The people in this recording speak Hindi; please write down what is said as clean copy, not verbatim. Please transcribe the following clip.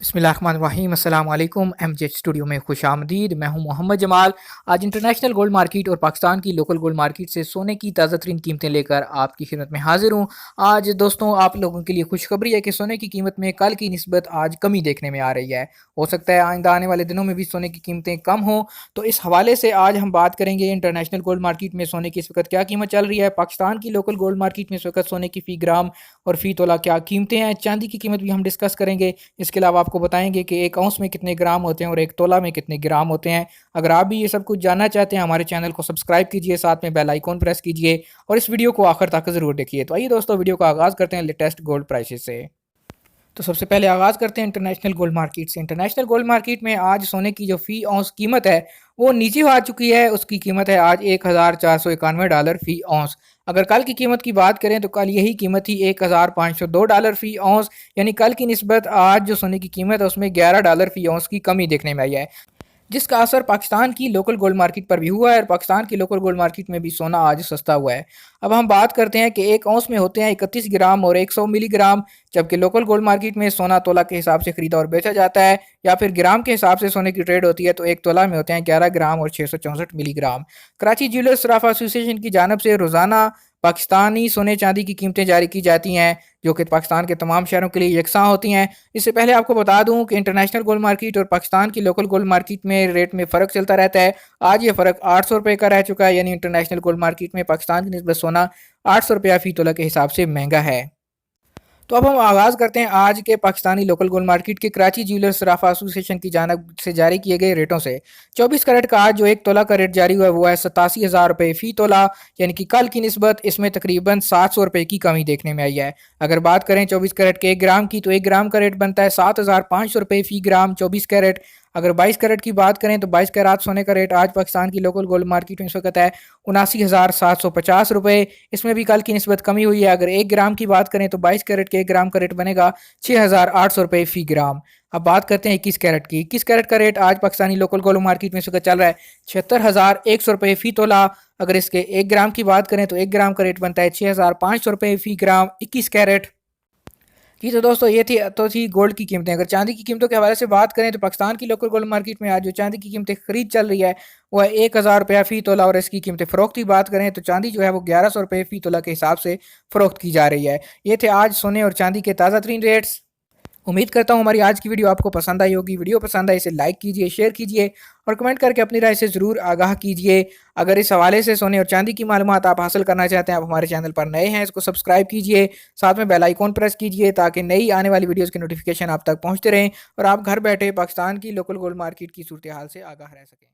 बिस्मिल्लाहिर्रहमानिर्रहीम अस्सलाम वालेकुम एमजे स्टूडियो में खुश आमदीद। मैं हूं मोहम्मद जमाल। आज इंटरनेशनल गोल्ड मार्केट और पाकिस्तान की लोकल गोल्ड मार्केट से सोने की ताज़ा तरीन कीमतें लेकर आपकी खिदमत में हाजिर हूं। आज दोस्तों आप लोगों के लिए खुशखबरी है कि सोने की कीमत में कल की निस्बत आज कमी देखने में आ रही है। हो सकता है आइंदा आने वाले दिनों में भी सोने की कीमतें कम हों। तो इस हवाले से आज हम बात करेंगे इंटरनेशनल गोल्ड मार्केट में सोने की इस वक्त क्या कीमत चल रही है, पाकिस्तान की लोकल गोल्ड मार्केट में इस वक्त सोने की फ़ी ग्राम और फ़ी तोला क्या कीमतें हैं, चांदी की कीमत भी हम डिस्कस करेंगे। इसके अलावा आपको बताएंगे कि एक औंस में कितने ग्राम होते हैं और एक तोला में कितने ग्राम होते हैं। अगर आप भी ये सब कुछ जानना चाहते हैं हमारे चैनल को सब्सक्राइब कीजिए, साथ में बेल आइकॉन प्रेस कीजिए और इस वीडियो को आखिर तक ज़रूर देखिए। तो आइए दोस्तों वीडियो का आगाज़ करते हैं लेटेस्ट गोल्ड प्राइसेस से। तो सबसे पहले आगाज़ करते हैं इंटरनेशनल गोल्ड मार्केट से। इंटरनेशनल गोल्ड मार्केट में आज सोने की जो फ़ी औंस कीमत है वो नीचे आ चुकी है। उसकी कीमत है आज $1,491 फ़ी औंस। अगर कल की कीमत की बात करें तो कल यही कीमत थी $1,502 फ़ी औंस। यानी कल की निस्बत आज जो सोने की कीमत है उसमें $11 फ़ी औंस की कमी देखने में आई है, जिसका असर पाकिस्तान की लोकल गोल्ड मार्केट पर भी हुआ है और पाकिस्तान की लोकल गोल्ड मार्केट में भी सोना आज सस्ता हुआ है। अब हम बात करते हैं कि एक औंस में होते हैं 31 ग्राम और 100 मिलीग्राम, जबकि लोकल गोल्ड मार्केट में सोना तोला के हिसाब से खरीदा और बेचा जाता है या फिर ग्राम के हिसाब से सोने की ट्रेड होती है। तो एक तोला में होते हैं 11 ग्राम और 664 मिलीग्राम। कराची ज्वेलर्स सराफा एसोसिएशन की जानब से रोज़ाना पाकिस्तानी सोने चांदी की कीमतें जारी की जाती हैं जो कि पाकिस्तान के तमाम शहरों के लिए यकसां होती हैं। इससे पहले आपको बता दूं कि इंटरनेशनल गोल्ड मार्केट और पाकिस्तान की लोकल गोल्ड मार्केट में रेट में फ़र्क चलता रहता है। आज ये फ़र्क 800 रुपये का रह चुका है, यानी इंटरनेशनल गोल्ड मार्केट में पाकिस्तान की निस्बत सोना 800 रुपया फ़ी तोला के हिसाब से महंगा है। तो अब हम आगाज़ करते हैं आज के पाकिस्तानी लोकल गोल्ड मार्केट के कराची ज्वेलर्स सराफा एसोसिएशन की जानब से जारी किए गए रेटों से। 24 कैरेट का आज जो एक तोला का रेट जारी हुआ है वो है 87,000 रुपये फ़ी तोला, यानी कि कल की निस्बत इसमें तकरीबन 700 रुपये की कमी देखने में आई है। अगर बात करें 24 कैरेट के 1 ग्राम की तो 1 ग्राम का रेट बनता है 7,500 रुपये फ़ी ग्राम 24 कैरेट। अगर 22 कैरेट की बात करें तो 22 कैरेट सोने का रेट आज पाकिस्तान की लोकल गोल्ड मार्केट में इस वक्त है 79,750 रुपये। इसमें भी कल की निस्बत कमी हुई है। अगर 1 ग्राम की बात करें तो 22 कैरेट के 1 ग्राम का रेट बनेगा 6,800 रुपये फ़ी ग्राम। अब बात करते हैं 21 कैरेट की। 21 कैरेट का रेट आज पाकिस्तानी लोकल गोल्ड मार्केट में इस वक्त चल रहा है 76,100 रुपये फ़ी तोला। अगर इसके 1 ग्राम की बात करें तो 1 ग्राम का रेट बनता है 6,500 रुपये फ़ी ग्राम 21 कैरेट। जी तो दोस्तों ये थी गोल्ड की कीमतें। अगर चांदी की कीमतों के हवाले से बात करें तो पाकिस्तान की लोकल गोल्ड मार्केट में आज जो चांदी की कीमतें खरीद चल रही है वो है 1,000 रुपया फ़ी तोला और इसकी कीमतें फ़रोख्त की बात करें तो चांदी जो है वो 1100 रुपये फ़ी तोला के हिसाब से फ़रोख्त की जा रही है। ये थे आज सोने और चांदी के ताज़ा तरीन रेट्स। उम्मीद करता हूँ हमारी आज की वीडियो आपको पसंद आई होगी। वीडियो पसंद आए इसे लाइक कीजिए, शेयर कीजिए और कमेंट करके अपनी राय से ज़रूर आगाह कीजिए। अगर इस हवाले से सोने और चांदी की मालूमात आप हासिल करना चाहते हैं, आप हमारे चैनल पर नए हैं, इसको सब्सक्राइब कीजिए, साथ में बेल आइकॉन प्रेस कीजिए ताकि नई आने वाली वीडियोज़ के नोटिफिकेशन आप तक पहुँचते रहें और आप घर बैठे पाकिस्तान की लोकल गोल्ड मार्केट की सूरत हाल से आगाह रह सकें।